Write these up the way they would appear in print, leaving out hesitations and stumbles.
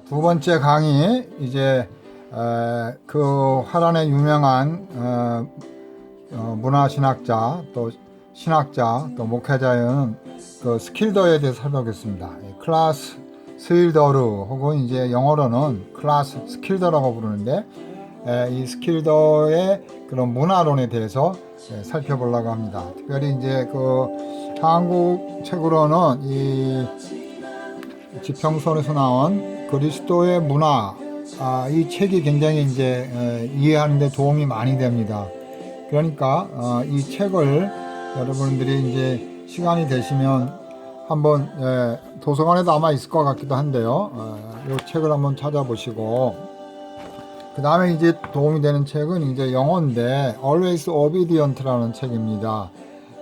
두 번째 강의 이제 그 화란의 유명한 문화신학자 또 신학자 또 목회자인 그 스킬더에 대해서 살펴보겠습니다. 클라스 스윌더르 혹은 이제 영어로는 클라스 스킬더라고 부르는데 이 스킬더의 그런 문화론에 대해서 살펴보려고 합니다. 특별히 이제 그 한국 책으로는 이 지평선에서 나온 그리스도의 문화, 이 책이 굉장히 이제 이해하는 데 도움이 많이 됩니다. 그러니까 이 책을 여러분들이 이제 시간이 되시면 한번 도서관에도 아마 있을 것 같기도 한데요. 이 책을 한번 찾아보시고 그 다음에 이제 도움이 되는 책은 이제 영어인데 Always Obedient라는 책입니다.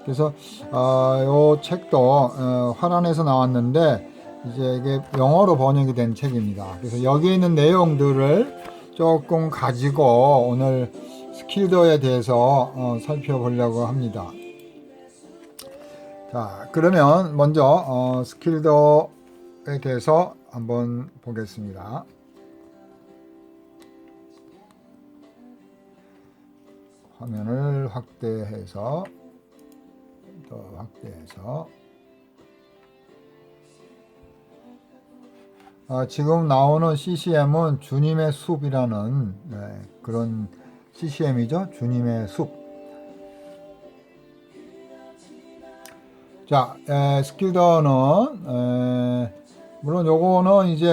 그래서 이 책도 화란에서 나왔는데 이제 이게 영어로 번역이 된 책입니다. 그래서 여기 있는 내용들을 조금 가지고 오늘 스킬더에 대해서 살펴보려고 합니다. 자, 그러면 먼저 스킬더에 대해서 한번 보겠습니다. 화면을 확대해서 더 확대해서 지금 나오는 CCM은 주님의 숲이라는 그런 CCM이죠. 주님의 숲. 자, 스킬더는 물론 요거는 이제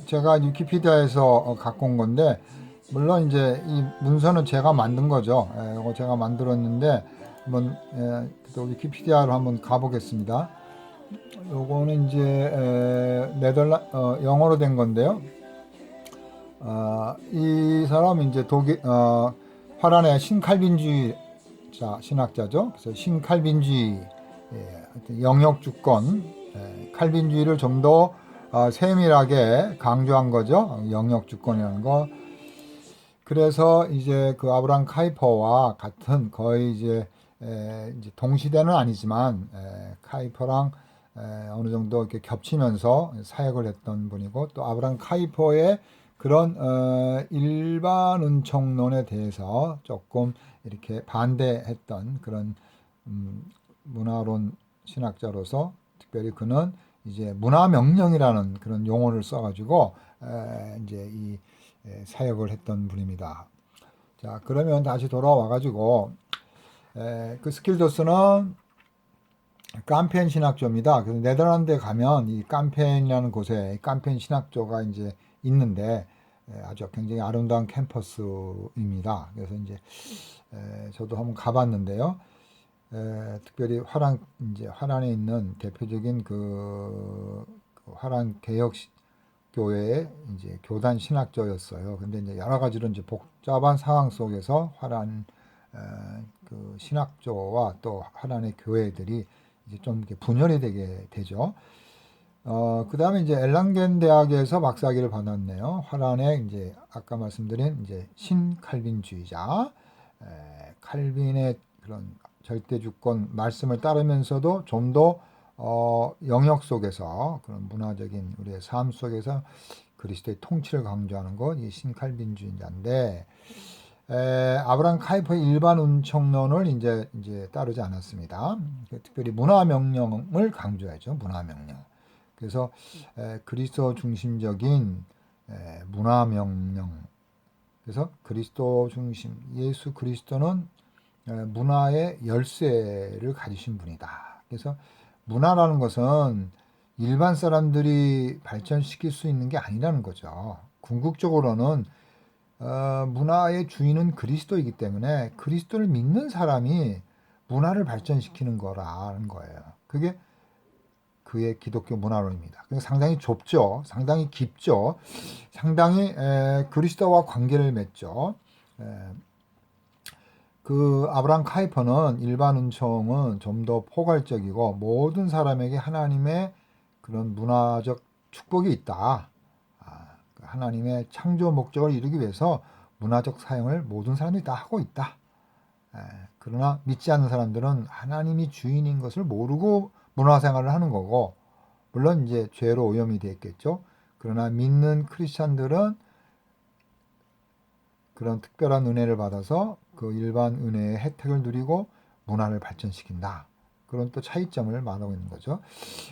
제가 위키피디아에서 갖고 온 건데 물론 이제 이 문서는 제가 만든 거죠. 이거 제가 만들었는데 한번 또 위키피디아로 한번 가보겠습니다. 요거는 이제 영어로 된 건데요. 이 사람은 이제 화란의 신칼빈주의 신학자죠. 그래서 신칼빈주의, 영역 주권, 칼빈주의를 좀 더 세밀하게 강조한 거죠. 영역 주권이라는 거. 그래서 이제 그 아브라함 카이퍼와 같은 거의 이제 동시대는 아니지만 카이퍼랑 어느 정도 이렇게 겹치면서 사역을 했던 분이고 또 아브라함 카이퍼의 그런 일반 은총론에 대해서 조금 이렇게 반대했던 그런 문화론 신학자로서 특별히 그는 이제 문화명령이라는 그런 용어를 써가지고 이제 이 사역을 했던 분입니다. 자, 그러면 다시 돌아와가지고 그 스킬더스는 깜펜 신학조입니다. 그래서 네덜란드에 가면 이 깜펜이라는 곳에 깜펜 신학조가 이제 있는데 아주 굉장히 아름다운 캠퍼스입니다. 그래서 이제 저도 한번 가봤는데요. 특별히 화란에 있는 대표적인 그 화란 개혁 교회의 이제 교단 신학조였어요. 근데 이제 여러 가지로 이제 복잡한 상황 속에서 화란 그 신학조와 또 화란의 교회들이 이제 좀 이렇게 분열이 되게 되죠. 그 다음에 이제 엘랑겐 대학에서 박사학위를 받았네요. 화란의 이제 아까 말씀드린 이제 신칼빈주의자, 칼빈의 그런 절대주권 말씀을 따르면서도 좀 더 영역 속에서 그런 문화적인 우리의 삶 속에서 그리스도의 통치를 강조하는 것, 이 신칼빈주의자인데 아브라함 카이퍼의 일반 은총론을 이제 따르지 않았습니다. 특별히 문화명령을 강조하죠. 문화명령. 그래서 그리스도 중심적인 문화명령. 그래서 그리스도 중심, 예수 그리스도는 문화의 열쇠를 가지신 분이다. 그래서 문화라는 것은 일반 사람들이 발전시킬 수 있는 게 아니라는 거죠. 궁극적으로는 문화의 주인은 그리스도이기 때문에 그리스도를 믿는 사람이 문화를 발전시키는 거라는 거예요. 그게 그의 기독교 문화론입니다. 상당히 좁죠. 상당히 깊죠. 상당히 그리스도와 관계를 맺죠. 그 아브라함 카이퍼는 일반 은총은 좀 더 포괄적이고 모든 사람에게 하나님의 그런 문화적 축복이 있다. 하나님의 창조 목적을 이루기 위해서 문화적 사용을 모든 사람이 다 하고 있다. 그러나 믿지 않는 사람들은 하나님이 주인인 것을 모르고 문화생활을 하는 거고 물론 이제 죄로 오염이 됐겠죠. 그러나 믿는 크리스찬들은 그런 특별한 은혜를 받아서 그 일반 은혜의 혜택을 누리고 문화를 발전시킨다. 그런 또 차이점을 말하고 있는 거죠.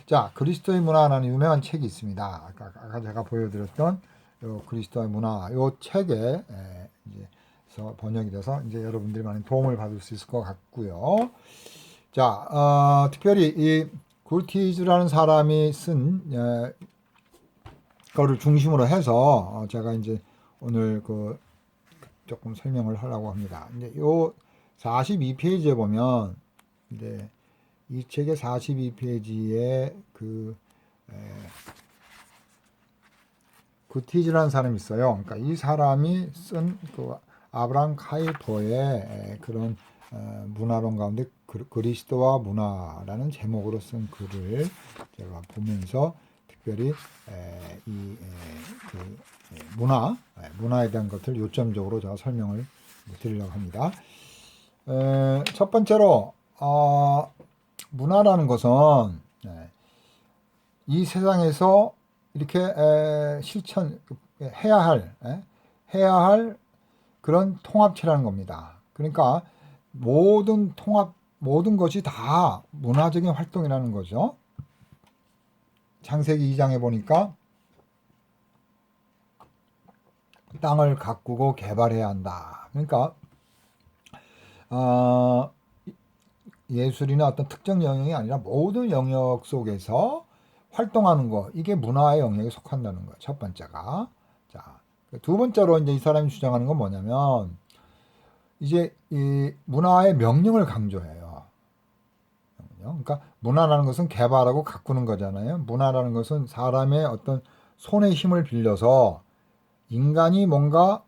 자, 그리스도의 문화라는 유명한 책이 있습니다. 아까 제가 보여드렸던 요 그리스도의 문화, 요 책에 이제 번역이 돼서 이제 여러분들이 많은 도움을 받을 수 있을 것 같고요. 자, 특별히 이 굴티즈라는 사람이 쓴 거를 중심으로 해서 제가 이제 오늘 그 조금 설명을 하려고 합니다. 이제 요 42페이지에 보면 이제 이 책의 42페이지에 굿티즈라는 사람이 있어요. 그러니까 이 사람이 쓴 그 아브라함 카이토의 그런 문화론 가운데 그리스도와 문화라는 제목으로 쓴 글을 제가 보면서 특별히 문화에 대한 것을 요점적으로 제가 설명을 드리려고 합니다. 첫 번째로 문화라는 것은 이 세상에서 이렇게 해야 할 그런 통합체라는 겁니다. 그러니까 모든 것이 다 문화적인 활동이라는 거죠. 창세기 2장에 보니까 땅을 가꾸고 개발해야 한다. 그러니까 예술이나 어떤 특정 영역이 아니라 모든 영역 속에서 활동하는 거, 이게 문화의 영역에 속한다는 거예요. 첫 번째가. 자, 두 번째로 이제 이 사람이 주장하는 건 뭐냐면 이제 이 문화의 명령을 강조해요. 그러니까 문화라는 것은 개발하고 가꾸는 거잖아요. 문화라는 것은 사람의 어떤 손의 힘을 빌려서 인간이 뭔가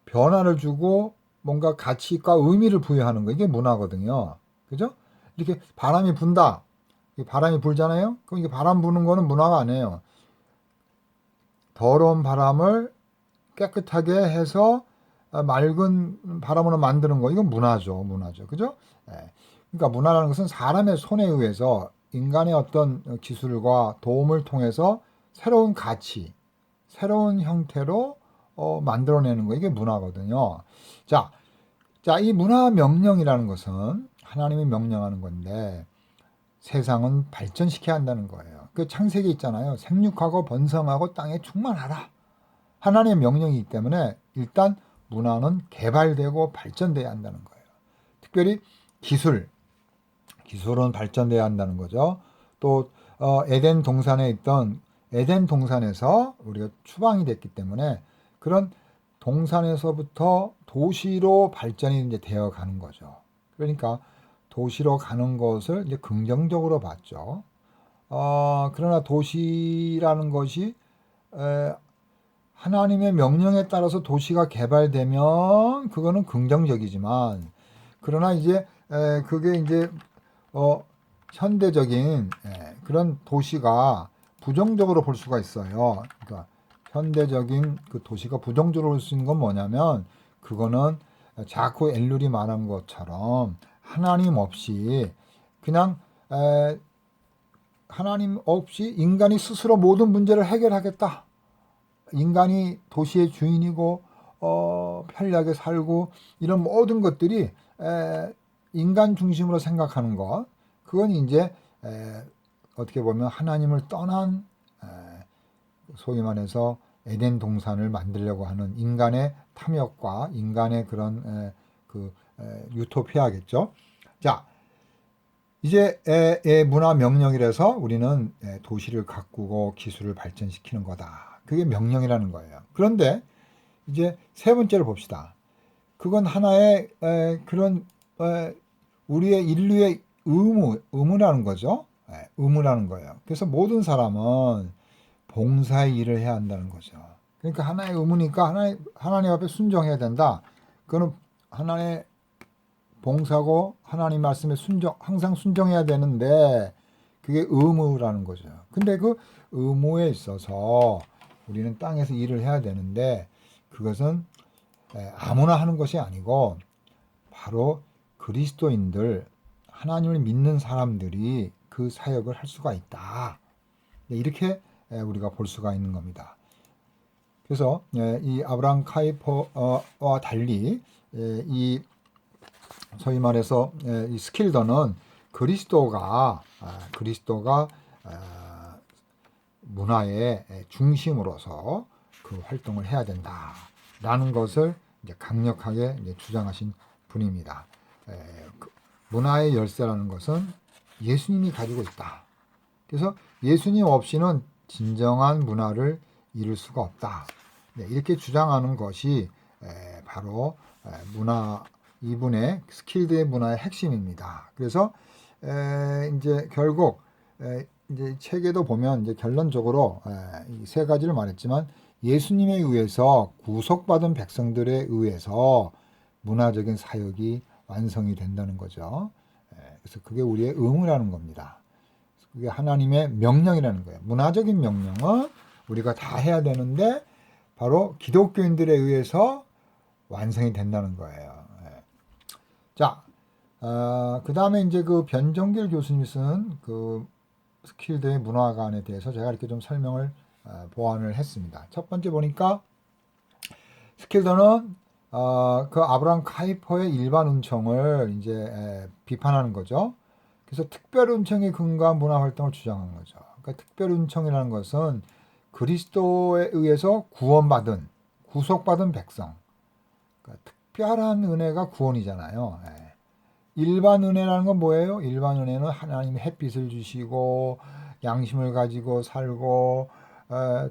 변화를 주고 뭔가 가치과 의미를 부여하는 거, 이게 문화거든요. 그죠? 이렇게 바람이 분다. 바람이 불잖아요. 그럼 이게 바람 부는 거는 문화가 아니에요. 더러운 바람을 깨끗하게 해서 맑은 바람으로 만드는 거, 이건 문화죠. 그죠? 그러니까 문화라는 것은 사람의 손에 의해서 인간의 어떤 기술과 도움을 통해서 새로운 가치, 새로운 형태로 만들어내는 거, 이게 문화거든요. 자, 이 문화 명령이라는 것은 하나님이 명령하는 건데 세상은 발전시켜야 한다는 거예요. 그 창세기 있잖아요. 생육하고 번성하고 땅에 충만하라. 하나님의 명령이기 때문에 일단 문화는 개발되고 발전돼야 한다는 거예요. 특별히 기술은 발전돼야 한다는 거죠. 또 에덴 동산에 있던 에덴 동산에서 우리가 추방이 됐기 때문에 그런 동산에서부터 도시로 발전이 이제 되어 가는 거죠. 그러니까 도시로 가는 것을 이제 긍정적으로 봤죠. 그러나 도시라는 것이 하나님의 명령에 따라서 도시가 개발되면 그거는 긍정적이지만, 그러나 이제 그게 이제 현대적인 그런 도시가 부정적으로 볼 수가 있어요. 그러니까 현대적인 그 도시가 부정적으로 볼 수 있는 건 뭐냐면, 그거는 자꾸 엘룰이 말한 것처럼 하나님 없이 그냥 하나님 없이 인간이 스스로 모든 문제를 해결하겠다. 인간이 도시의 주인이고 편리하게 살고 이런 모든 것들이 인간 중심으로 생각하는 것, 그건 이제 어떻게 보면 하나님을 떠난 소위 말해서 에덴 동산을 만들려고 하는 인간의 탐욕과 인간의 그런 유토피아겠죠. 자, 이제 문화 명령이라서 우리는 도시를 가꾸고 기술을 발전시키는 거다. 그게 명령이라는 거예요. 그런데 이제 세 번째를 봅시다. 그건 하나의 그런 우리의 인류의 의무라는 거죠. 의무라는 거예요. 그래서 모든 사람은 봉사의 일을 해야 한다는 거죠. 그러니까 하나의 의무니까 하나님 앞에 순종해야 된다. 그거는 하나의 봉사고 하나님 말씀에 항상 순종해야 되는데 그게 의무라는 거죠. 근데 그 의무에 있어서 우리는 땅에서 일을 해야 되는데 그것은 아무나 하는 것이 아니고 바로 그리스도인들, 하나님을 믿는 사람들이 그 사역을 할 수가 있다. 이렇게 우리가 볼 수가 있는 겁니다. 그래서 이 아브라함 카이퍼와 달리 이 소위 말해서 이 스킬더는 그리스도가 문화의 중심으로서 그 활동을 해야 된다라는 것을 이제 강력하게 이제 주장하신 분입니다. 문화의 열쇠라는 것은 예수님이 가지고 있다. 그래서 예수님 없이는 진정한 문화를 이룰 수가 없다. 이렇게 주장하는 것이 바로 이분의 스킬드의 문화의 핵심입니다. 그래서 이제 결국 이제 책에도 보면 이제 결론적으로 이 세 가지를 말했지만 예수님에 의해서 구속받은 백성들에 의해서 문화적인 사역이 완성이 된다는 거죠. 그래서 그게 우리의 의무라는 겁니다. 그게 하나님의 명령이라는 거예요. 문화적인 명령은 우리가 다 해야 되는데 바로 기독교인들에 의해서 완성이 된다는 거예요. 자, 그 다음에 이제 그 변정길 교수님이 쓴 그 스킬드의 문화관에 대해서 제가 이렇게 좀 설명을 보완을 했습니다. 첫 번째 보니까 스킬드는 그 아브라함 카이퍼의 일반 은총을 이제 비판하는 거죠. 그래서 특별 은총에 근거한 문화 활동을 주장한 거죠. 그러니까 특별 은총이라는 것은 그리스도에 의해서 구원받은 구속받은 백성. 그러니까 특별한 은혜가 구원이잖아요. 일반 은혜라는 건 뭐예요? 일반 은혜는 하나님이 햇빛을 주시고 양심을 가지고 살고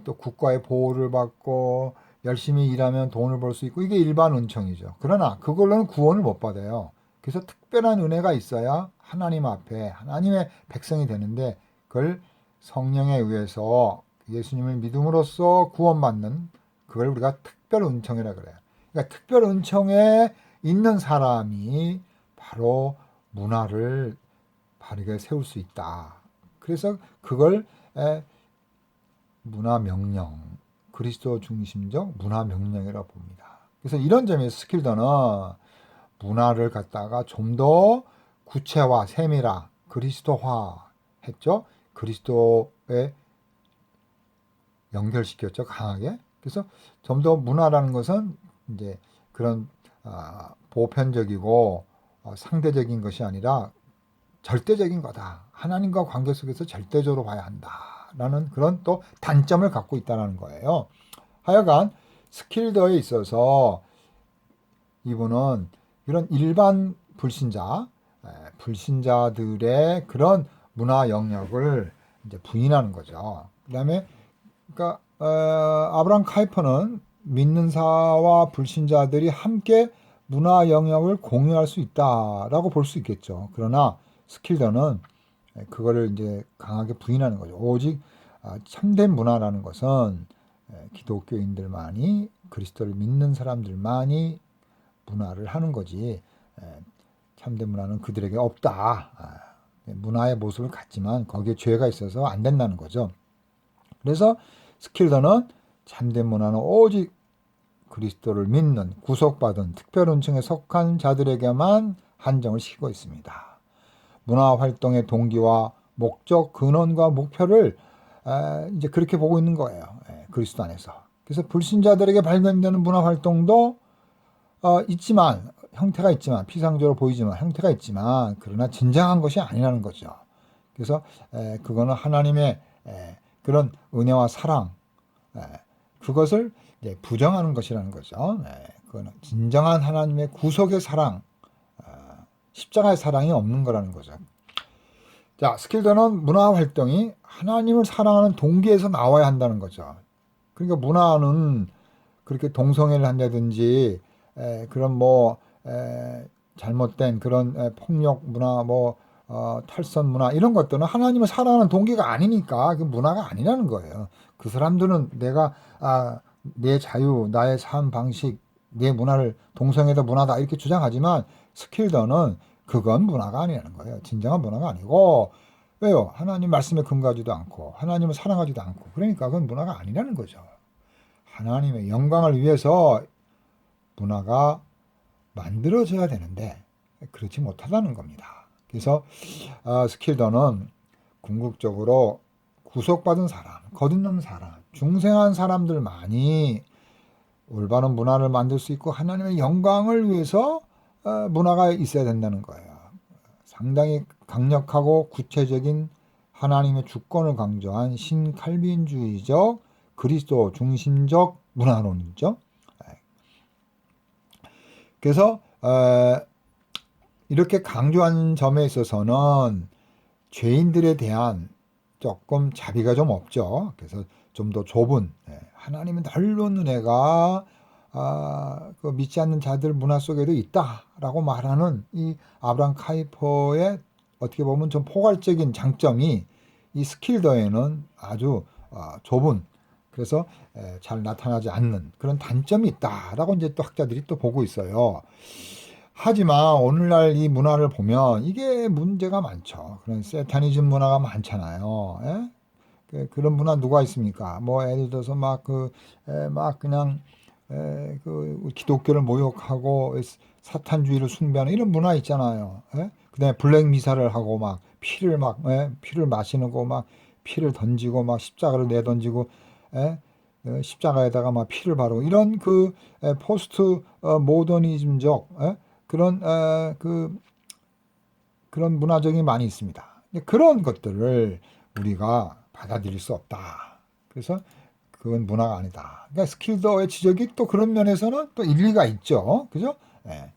또 국가의 보호를 받고 열심히 일하면 돈을 벌 수 있고 이게 일반 은총이죠. 그러나 그걸로는 구원을 못 받아요. 그래서 특별한 은혜가 있어야 하나님 앞에 하나님의 백성이 되는데 그걸 성령에 의해서 예수님을 믿음으로써 구원받는 그걸 우리가 특별 은총이라 그래요. 그러니까 특별 은총에 있는 사람이 바로 문화를 바르게 세울 수 있다. 그래서 그걸 문화 명령, 그리스도 중심적 문화 명령이라고 봅니다. 그래서 이런 점에서 스킬더는 문화를 갖다가 좀 더 구체화, 세밀화, 그리스도화 했죠. 그리스도에 연결시켰죠, 강하게. 그래서 좀 더 문화라는 것은 이제 그런 보편적이고 상대적인 것이 아니라 절대적인 거다. 하나님과 관계 속에서 절대적으로 봐야 한다라는 그런 또 단점을 갖고 있다는 거예요. 하여간 스킬더에 있어서 이분은 이런 일반 불신자들의 그런 문화 영역을 이제 부인하는 거죠. 그다음에 그러니까 아브라함 카이퍼는 믿는 자와 불신자들이 함께 문화 영역을 공유할 수 있다라고 볼 수 있겠죠. 그러나 스킬더는 그거를 이제 강하게 부인하는 거죠. 오직 참된 문화라는 것은 기독교인들만이 그리스도를 믿는 사람들만이 문화를 하는 거지 참된 문화는 그들에게 없다. 문화의 모습을 갖지만 거기에 죄가 있어서 안 된다는 거죠. 그래서 스킬더는 참된 문화는 오직 그리스도를 믿는 구속받은 특별은총에 속한 자들에게만 한정을 시키고 있습니다. 문화활동의 동기와 목적, 근원과 목표를 이제 그렇게 보고 있는 거예요. 그리스도 안에서. 그래서 불신자들에게 발견되는 문화활동도 있지만 형태가 있지만 피상적으로 보이지만 형태가 있지만 그러나 진정한 것이 아니라는 거죠. 그래서 그거는 하나님의 그런 은혜와 사랑 그것을 이제 부정하는 것이라는 거죠. 그거는 진정한 하나님의 구속의 사랑, 십자가의 사랑이 없는 거라는 거죠. 자, 스킬더는 문화 활동이 하나님을 사랑하는 동기에서 나와야 한다는 거죠. 그러니까 문화는 그렇게 동성애를 한다든지 그런 잘못된 그런 폭력 문화, 탈선 문화 이런 것들은 하나님을 사랑하는 동기가 아니니까 그 문화가 아니라는 거예요. 그 사람들은 내가 내 자유, 나의 삶 방식, 내 문화를 동성애도 문화다 이렇게 주장하지만 스킬더는 그건 문화가 아니라는 거예요. 진정한 문화가 아니고 왜요? 하나님 말씀에 근거하지도 않고 하나님을 사랑하지도 않고 그러니까 그건 문화가 아니라는 거죠. 하나님의 영광을 위해서 문화가 만들어져야 되는데 그렇지 못하다는 겁니다. 그래서 스킬더는 궁극적으로 구속받은 사람, 거듭난 사람, 중생한 사람들만이 올바른 문화를 만들 수 있고 하나님의 영광을 위해서 문화가 있어야 된다는 거예요. 상당히 강력하고 구체적인 하나님의 주권을 강조한 신칼빈주의적 그리스도 중심적 문화론이죠. 그래서 이렇게 강조한 점에 있어서는 죄인들에 대한 조금 자비가 좀 없죠. 그래서 좀 더 좁은 하나님의 넓은 은혜가 그 믿지 않는 자들 문화 속에도 있다라고 말하는 이 아브라함 카이퍼의 어떻게 보면 좀 포괄적인 장점이 이 스킬더에는 아주 좁은, 그래서 잘 나타나지 않는 그런 단점이 있다라고 이제 또 학자들이 또 보고 있어요. 하지만 오늘날 이 문화를 보면 이게 문제가 많죠. 그런 세타니즘 문화가 많잖아요. 예? 그런 문화 누가 있습니까? 뭐 예를 들어서 막 그냥 그 기독교를 모욕하고 사탄주의를 숭배하는 이런 문화 있잖아요. 예? 그다음에 블랙 미사를 하고 막 피를 마시는 거 막 피를 던지고 막 십자가를 내던지고 예? 십자가에다가 막 피를 바르고 이런 그 포스트 모더니즘적 그런 그런 문화적인 많이 있습니다. 그런 것들을 우리가 받아들일 수 없다. 그래서 그건 문화가 아니다. 그러니까 스킬더의 지적이 또 그런 면에서는 또 일리가 있죠. 그죠? 예.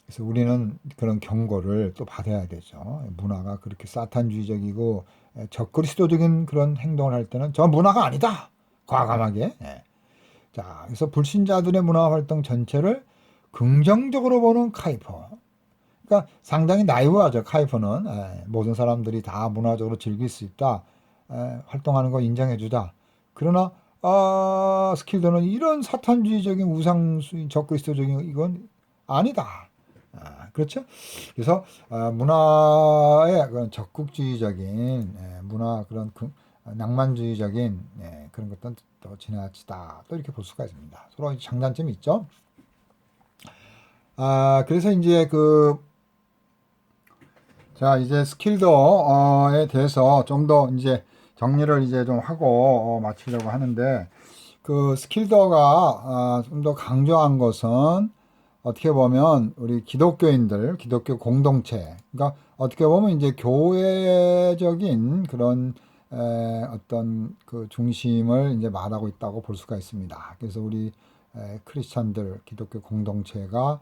그래서 우리는 그런 경고를 또 받아야 되죠. 문화가 그렇게 사탄주의적이고 적그리스도적인 그런 행동을 할 때는 저 문화가 아니다. 과감하게. 예. 자, 그래서 불신자들의 문화 활동 전체를 긍정적으로 보는 카이퍼. 그러니까 상당히 나이브하죠. 카이퍼는 모든 사람들이 다 문화적으로 즐길 수 있다. 활동하는 거 인정해주자. 그러나 스킬더는 이런 사탄주의적인 우상주의 적그리스도적인 이건 아니다. 그렇죠? 그래서 문화의 그런 적극주의적인 문화 그런 낭만주의적인 그런 것들은 또 지나치다. 또 이렇게 볼 수가 있습니다. 서로 장단점이 있죠. 그래서 이제 자, 이제 스킬더에 대해서 좀 더 이제 정리를 이제 좀 하고 마치려고 하는데, 그 스킬더가 좀 더 강조한 것은 어떻게 보면 우리 기독교인들, 기독교 공동체, 그러니까 어떻게 보면 이제 교회적인 그런 어떤 그 중심을 이제 말하고 있다고 볼 수가 있습니다. 그래서 우리 크리스찬들, 기독교 공동체가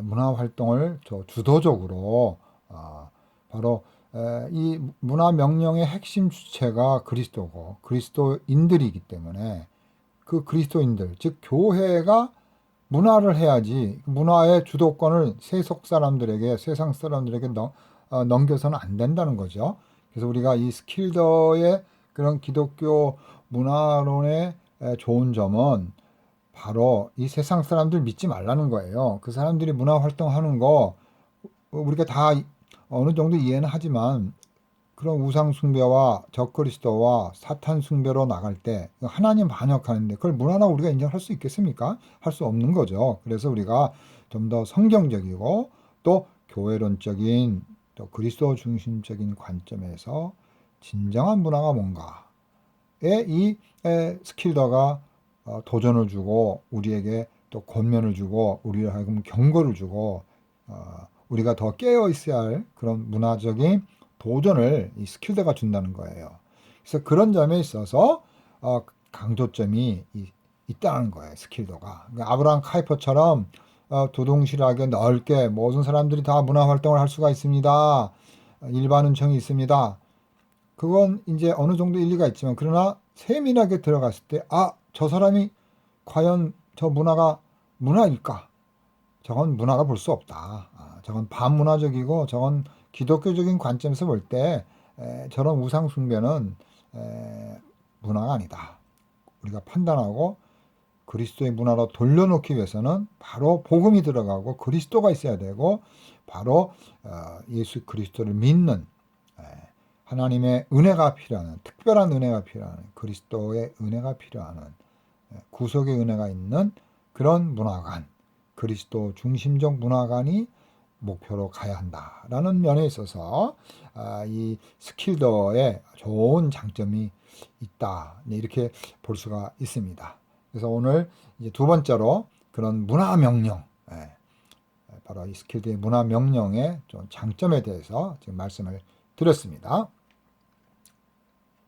문화 활동을 주도적으로 바로 이 문화 명령의 핵심 주체가 그리스도고 그리스도인들이기 때문에 그 그리스도인들, 즉 교회가 문화를 해야지 문화의 주도권을 세속 사람들에게, 세상 사람들에게 넘겨서는 안 된다는 거죠. 그래서 우리가 이 스킬더의 그런 기독교 문화론의 좋은 점은 바로 이 세상 사람들 믿지 말라는 거예요. 그 사람들이 문화 활동하는 거 우리가 다 어느 정도 이해는 하지만 그런 우상 숭배와 적그리스도와 사탄 숭배로 나갈 때 하나님 반역하는데 그걸 문화나 우리가 인정할 수 있겠습니까? 할 수 없는 거죠. 그래서 우리가 좀 더 성경적이고 또 교회론적인 또 그리스도 중심적인 관점에서 진정한 문화가 뭔가에 이 스킬더가 도전을 주고 우리에게 또 권면을 주고 우리를 하여금 경고를 주고 우리가 더 깨어 있어야 할 그런 문화적인 도전을 이 스킬더가 준다는 거예요. 그래서 그런 점에 있어서 강조점이 있다는 거예요. 스킬더가. 그러니까 아브라함 카이퍼처럼 두둥실하게 넓게 모든 사람들이 다 문화 활동을 할 수가 있습니다. 일반 은총이 있습니다. 그건 이제 어느 정도 일리가 있지만 그러나 세밀하게 들어갔을 때 저 사람이 과연 저 문화가 문화일까? 저건 문화가 볼 수 없다. 저건 반문화적이고 저건 기독교적인 관점에서 볼 때 저런 우상 숭배는 문화가 아니다. 우리가 판단하고 그리스도의 문화로 돌려놓기 위해서는 바로 복음이 들어가고 그리스도가 있어야 되고 바로 예수 그리스도를 믿는 하나님의 은혜가 필요한 특별한 은혜가 필요한 그리스도의 은혜가 필요한 구속의 은혜가 있는 그런 문화관, 그리스도 중심적 문화관이 목표로 가야 한다라는 면에 있어서 이 스킬더의 좋은 장점이 있다. 네, 이렇게 볼 수가 있습니다. 그래서 오늘 이제 두 번째로 그런 문화 명령, 바로 이 스킬더의 문화 명령의 좀 장점에 대해서 지금 말씀을 드렸습니다.